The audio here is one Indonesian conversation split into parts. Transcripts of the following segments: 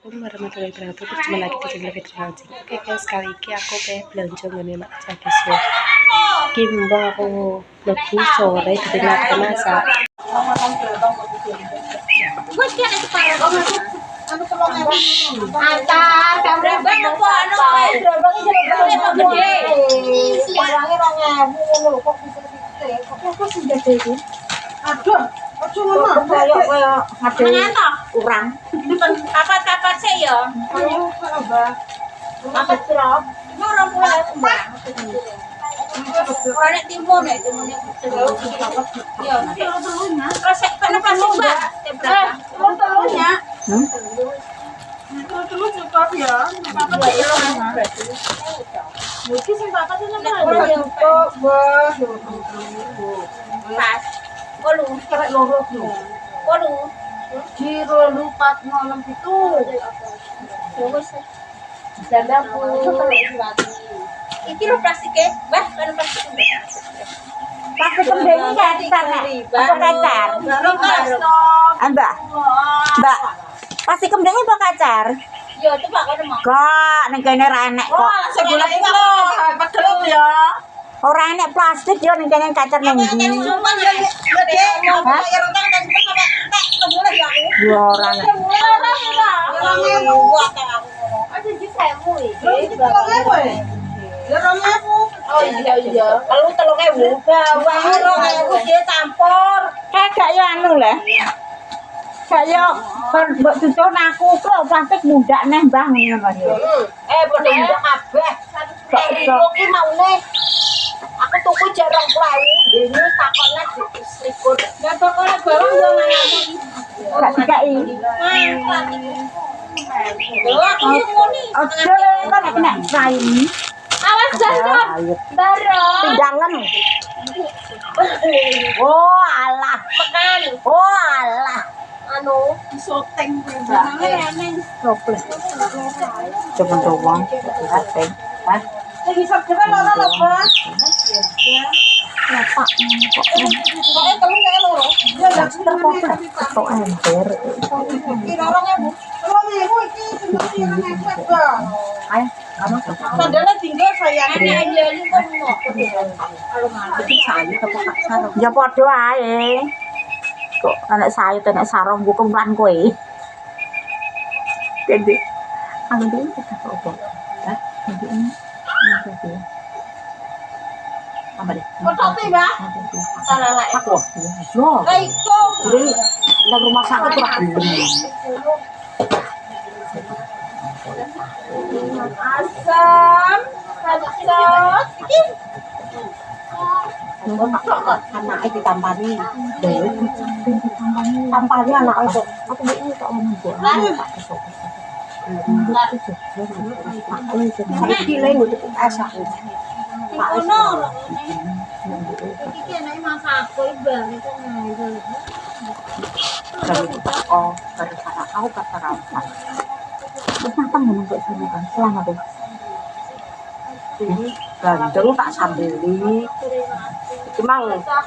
Assalamualaikum warahmatullahi wabarakatuh. Berjumpa lagi di channel Fitri Launching. Oke guys, kali ini aku kayak belanja ngene mak guys ya. Iki mbak aku lebu sore di tengah masak. Aduh, kurang. Apa sih ya? Apa serap? Orang pulang mbak. Orang timun itu ya. Resep kenapa sih mbak? Telurnya. Telur cukup ya. Apa mungkin sing bapak itu cukup, wah. Pas. Kolu. Kerek loro lho. Kolu. Giro lupat malam itu. Terus. Iki lo plastiknya, bah, kan plastik. Plastik kembali kan sana. Apa kacar? Mbak. Mbak. Plastik kembali apa kacar? Yo, itu Pak kan mau. Kok ning kene ra enek kok. Sebulan itu loh, padahal ya. Ora enek plastik yo ning kene kacar ning ndi. Cuma ya, gede, mau bayar utang dan cuma sampai tek sebulan ya aku. Yo ora enek. Oh iya. Kalau 3.000 bawang 2.000 dia campur. Gak yo anu lho. Gak yo mbok tutun aku kok plastik mundak neh Mbah ngono yo. Padha ndak kabeh. Kok iso ki maune. Aku tuku jarang klawu, dene takone diselikur. Ya pokoknya bawang yo mangan. Gak dikai. Ojo kan kena saing. Awas jangan. Baro. Pindangan. Oh alah. Pekan. Oh alah. Anu, Soteng Robles. Coba doang. Sate. Hah? lagi sabda loro lho, Bos. Lapak kok Pokoknya telur kayak loro. Ya gak terpoplet. Ketok ember. iki 2.000. 2.000 iki sendiri 2.000, Bang. Ayo, kamu Sandalnya tinggal sayang. aja lu kan mau. itu sayur apa kasar? Ya padha ae. Kok anak sayur anak sarong ku kemran kowe. Jadi, anu dhewe kata opo? Hah? Jadi ini. Apa deh? Kotopi, Mbak. Salah lah. Aku. Yo. Kaiko. Jadi, nang rumah sakit ora gelem. Asam. Asam. Iki. Anaknya ditampani. Tampani anaknya kok. Aku ini kok ngomong kok. Iki lho ngutuk asa. Ono. Iki anake masak aku bang itu ngene. Oh, karena aku kata rampas. Terus kenapa ngomong kayak gini kan? Selama tuh. Ini bandeng tak sambeli. Cuma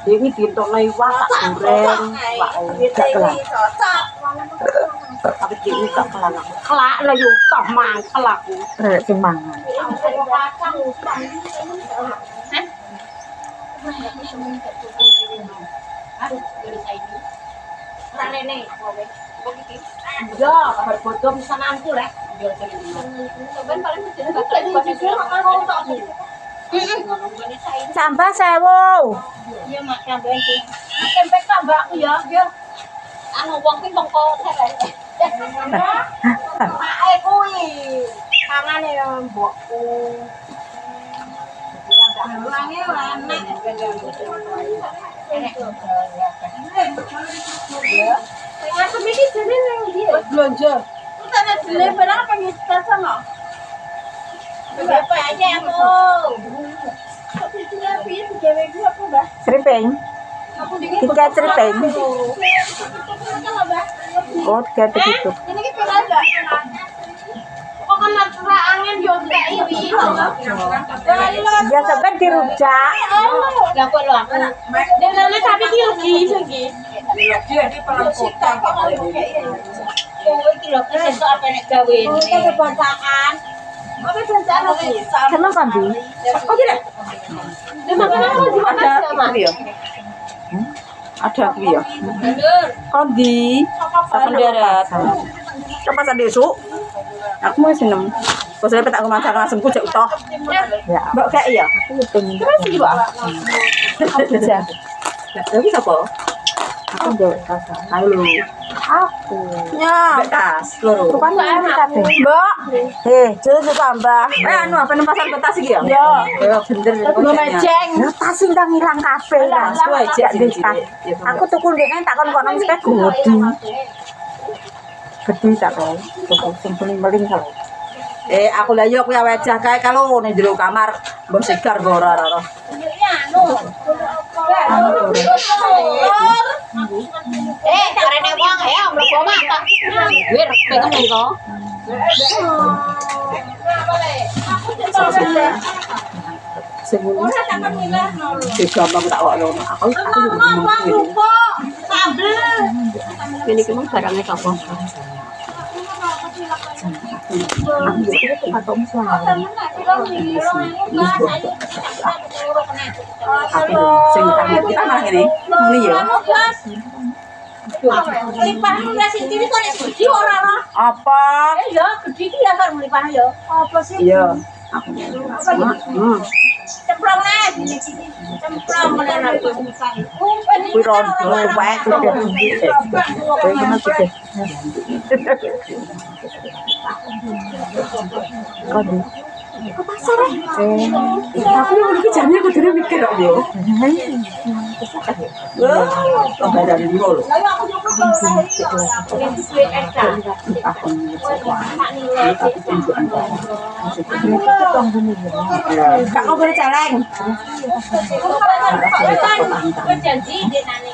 ini dintokno iwak tak goreng, wak gak kelan. Tapi ini gak kelan aku. Kelak lah yo toh mangkel aku. Rek sing mangan. Ya, kabar bodoh misananku lek. Sampeyan paling mesti Sampah 1000. iya mak sampeyan iki. Tempe tambahku ya, ya. Anu wong ki mongko terek. Make kuwi. Tangane mbokku. Ulange ora enak. Tengah semiki jane nang ndi? Belanja. Ku tane dile barang apa nyita sama? Berapa aja aku? Tapi sudah piye digawe ku apa, Mbah? Seripeng. Aku dikit. Tiga seripeng. Ini Oh, tiga begitu. ki pernah enggak? Kok kan natural angin yo enggak iki. Ya sampai dirujak. Lah kok lho aku. Denane tapi ki rugi iso ki. Dia di Palang Kota. kowe iki lho sesuk apa nek gawe. Iki kebacakan. Apa bencana sih? Kenapa, Bi? Oh, tidak. Memang kenapa di mana sih, ya? Ada aku ya. Bener. Kondi. Sama darat. Apa tadi su? Aku mau seneng. Kau saya petak masak langsung ku cek utoh. Ya. Mbak kayak iya. Aku pengen. Terus iki, Mbak. Bisa. Tapi siapa? Aku enggak rasa. Ayo. Aku. Ya. Betas. Loro. Bukan kabeh. Mbak. Jero tambah. Anu apa pasar betas iki ya? Ya. Ya bener. Meceng. Tas sing ndang ilang kabeh lah. Aku tuku ndekne tak kon kono mesti godi. Gede tak kau. Tuku sing meling-meling kalau. Aku lah yo kuwi wajah kae kalau ning jero kamar mbok segar mbok ora. Karena wong ya mlebu matak. Wir pengen kok. Sebelum gampang tak wae aku ini kemang barangnya apa? Kita malah ini ya. Limpahan udah sendiri kok nek gede ora ora. Apa? Ya gede iki ya karo limpahan ya. Apa sih? Iya. Cemplong nih, cemplong menara itu. Kuwi rondo wae gede. Kowe kena gede. Kode. Ke pasar tapi iki jane kudune mikir kok yo. Kok ada di mall. Lah aku juga Kak kok boleh celeng. janji denane.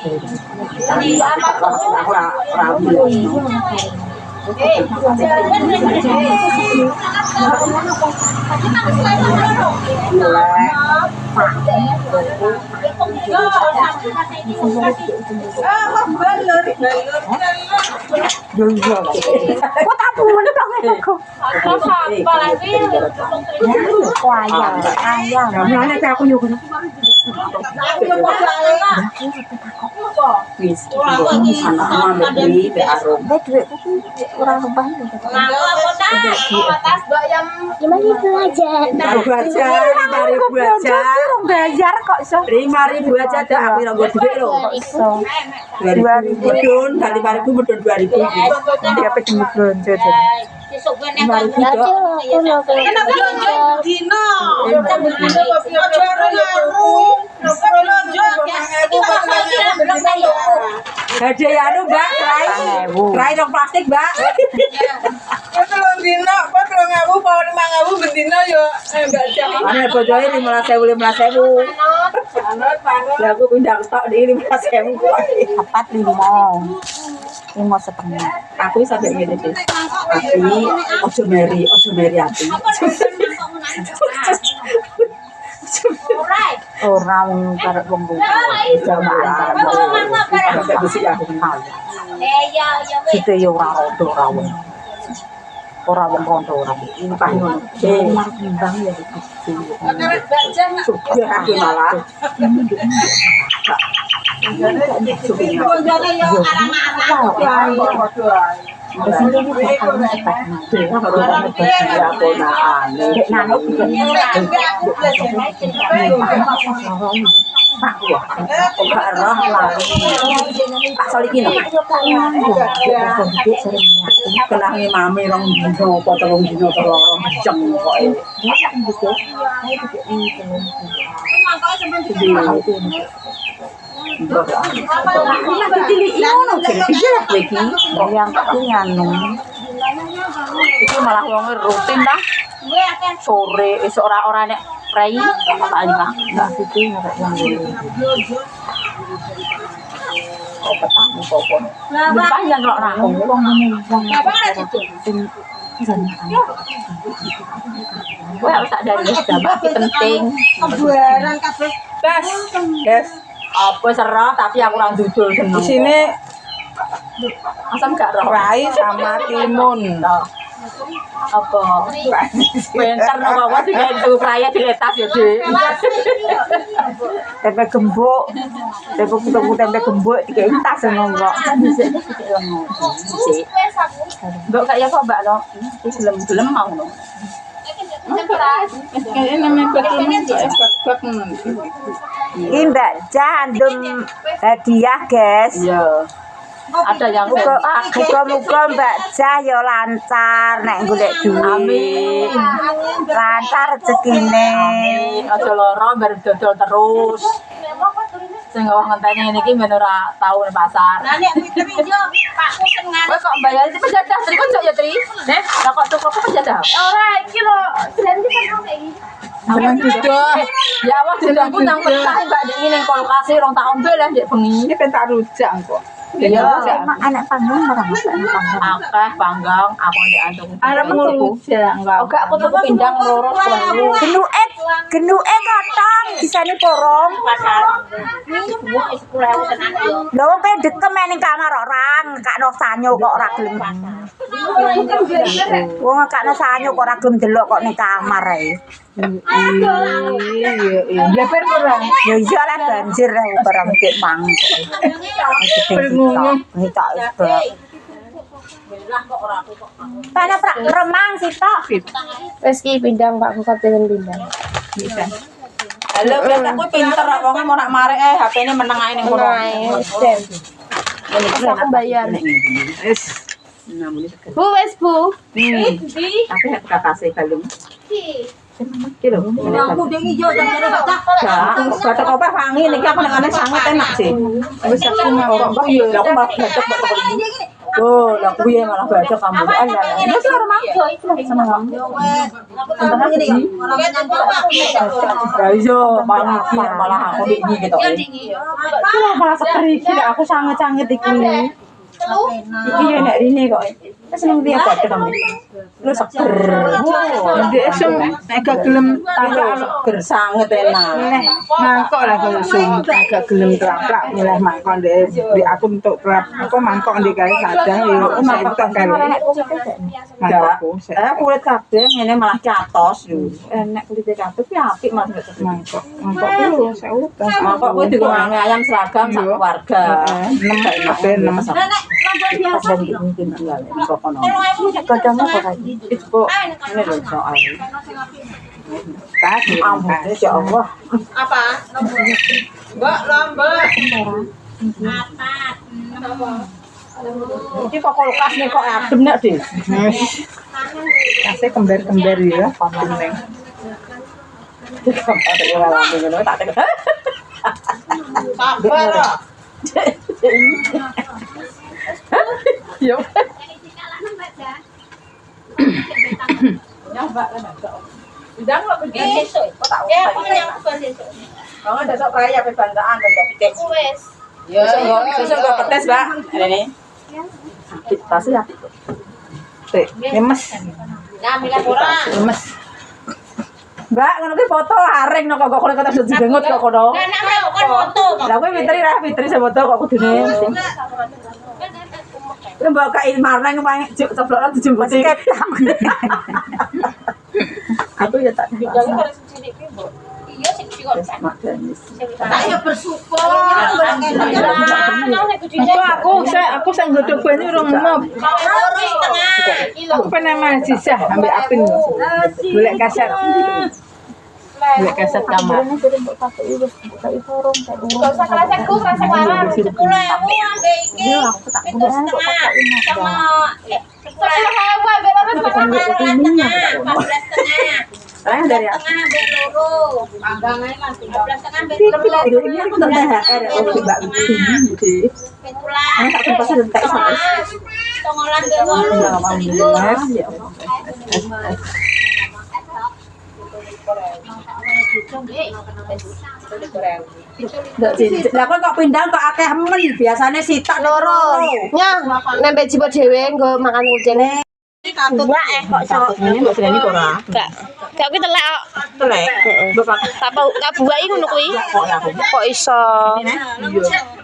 Bayar kok iso 5.000 aja dah aku ora nggo dhuwit lho kok iso 2.000 medun kali 5.000 medun 2.000 dia pengen belanja Sesuk kene kan belanja dino. Hadiah anu Mbak, krai dong plastik Mbak. Telung dino, kok 3.000 apa 5.000 bendino yo enggak jam. Ane bojone 15.000. Lah aku pindah stok di 15.000 kok. 4.5 setengah. Aku sampai ngene iki. Tapi ojo meri ati. Ora wong karep wong kuwi. Jamaah karep wong. Aku kenal. Site yo ora rondo ora wong. Ora wong rondo ora. Ini pah ngono. Timbang ya iki. Sudah aku malah. Kenangi mami rong dino apa telung dino teloro meceng pokoke. Yang nganu. Iki malah wong rutin dah. Sore esuk ora nek prei tak lima. Enggak iki ngarep yang oh petang popo. Panjang kok ra wong wong. Kowe harus tak dari jabat penting. Kebuaran kabeh. Yes. Apa serah tapi aku ora dudul seneng. Di sini Asam gak roh. Rai sama timun. Apa? Bentar no bawa sih kayak tuh raya di letas ya deh. Tempe gembok, tempe gembok tiga tas nongok. Mbak kayak apa mbak lo? Belum mau no. Kayaknya namanya betul bak nanti. Ini Mbak Jandum hadiah guys. Iya. Ada yang Muga-muga Mbak Jah yo lancar nek golek duit. amin. Lancar rezekine. Aja loro bar dodol terus. Sing ngawah ngenteni ngene iki men ora tau nang pasar. Nah nek Fitri yo Pakku seneng. Kowe kok bayar itu penjadah Tri kok ya Tri? Lah kok tuku penjadah? Ora iki lho, jenenge kan kayak iki. Jangan sudah. Ya wah jenengku nang petah Mbak Dik ning kulkas rong tak ombe lah ndek bengi. Ini kan tak rujak kok. Iya. Emang anak panggang barang anak panggang. Akeh panggang aku ndek antuk. Ada rujak enggak? Oke aku tuku pindang loro telu. Genuke kotong disane porong. Lho wong pengen dekem ning kamar orang, kakno sanyo kok ora gelem. Wong kakno sanyo kok ora gelem delok kok ning kamar ae. Iya. Leper kurang. Ya iya lah banjir barang dik mang. Ini tak itu. Pana prak remang sih tok. Wes ki pindang Pak Kok pengen pindang. Halo, aku pinter kok wong mau nak marek HP-ne meneng ae ning kono. Terus aku bayar. Wis. Bu wes Bu. Tapi hak kasih kalung. Iki lho. Aku ding ijo jane baca. Batok apa wangi niki aku nengane sangat enak sih. Wis aku mau. Oh iya, aku malah batok batok. Oh, lah kuwi malah batok kamu. Allah. Ini sih orang mangga itu lagi seneng kamu. Seneng ini kan. Iya, malah aku iki gitu. Iki malah seger iki aku sanget-sanget iki. Iki ya nek rine kok. Wis seneng dia batok kamu. Lu seger. Ndek sum agak gelem Aku seger sanget enak. mangkok lah kalau sum agak gelem traplak milih mangkok ndek di aku untuk trap apa mangkok ndek kae kadang yo mangkok tak karo. Mangkokku Kulit kabeh ngene malah catos yo. Enek kulit kabeh ki apik Mas. mangkok ku saya udah Mangkok kuwi dikongangi ayam seragam sak keluarga. kabeh 6 Kodongnya kok Itu ini lho soal. kasih Ampun ya Allah. Apa? Mbak lambek. Iki kok kulkas nih kok adem nek, Dik. kasih kembar-kembar ya penting Ada yang ngalamin ngono tak tek. Sabar. Yo. Bidang lo pergi besok, kok tak Ya, aku yang besok. Kalau besok raya pe bandaan dan pitik. Wes. Ya, besok gua petes, Mbak. Ini. Sakit pasti ya. lemes Nah, mila ora. lemes Mbak, ngono ki foto laring no kok kono kata jengot kok kono. Nah, nak kan foto. Lah kowe Fitri saya foto kok kudune. Kowe mbok kae marang ceblokno dijemput. Aku ya tak Jangan harus cilik ki, Bu. Iya, sing kok. Ayo bersyukur. aku sang godhog banyu urung enom aku pernah masih sah ambil apin golek kaset kamar Usah kresekku, kresek larang. 10.000 ambek iki. 7,5 sama 10.000 ambek loro sama 14,5. Sayang dari aku. Tengah ambek loro. Panggang ae kan 13,5 ambek Ini aku tak THR ya Mbak. Petulan. Tak pas entek sampai. Tongolan be wolu. Alhamdulillah ya. Lah kok pindang kok akeh men biasane sitak Loro. Nya, nembe jiwa dhewe nggo makan kucing. Buah kok iso. Ini mbak Sireni kok ora. Gak kuwi telek kok. Telek. Bapak Tak buai ngono kuwi. kok ya aku. Kok iso?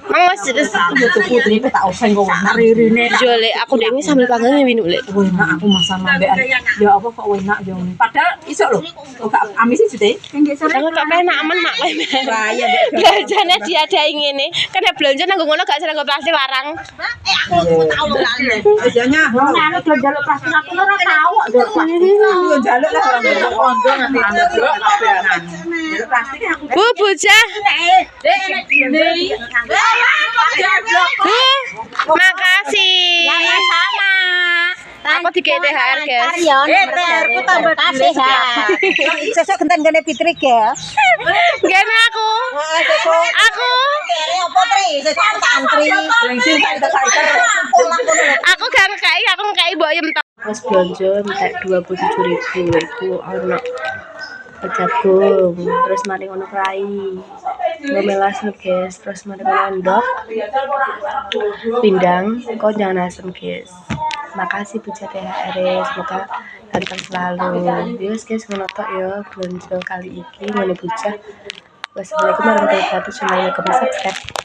Mang Mas Itu putri tak oseng kok naririne. yo lek aku dhewe sambil panggang ya winu lek. Enak aku masa mambean. Ya apa kok enak yo. Padahal iso lho. Kok amis iki teh. Aku kok penak aman mak kowe. Bahaya Belanjane diadai ngene. Kan nek belanja nang ngono gak seneng plastik larang. Biasanya Nek do njaluk plastik aku ora tau kok njaluk plastik. yo njaluk lah orang kondo nanti njaluk kabeanan. Njaluk plastik aku. Bu bocah. Makasih. Sama. Aku dikei THR, guys. THR ku tambah kasih ya. Sesuk genten gene Fitri ya. Gene aku. Aku. Apa Tri? Sesuk santri. Lengsin tak saiki. Aku gak ngkai, aku ngkai mbok yem tok. Pas belanja entek 27.000 iku ono jagung, terus mari ngono kai. Memelas nih guys, terus mari ngono endok. Pindang, kok jangan asem guys. Makasih Bu THR, semoga ganteng selalu. Yes guys, ngono tok ya belanja kali iki ngono bocah. Wassalamualaikum warahmatullahi wabarakatuh. Subscribe.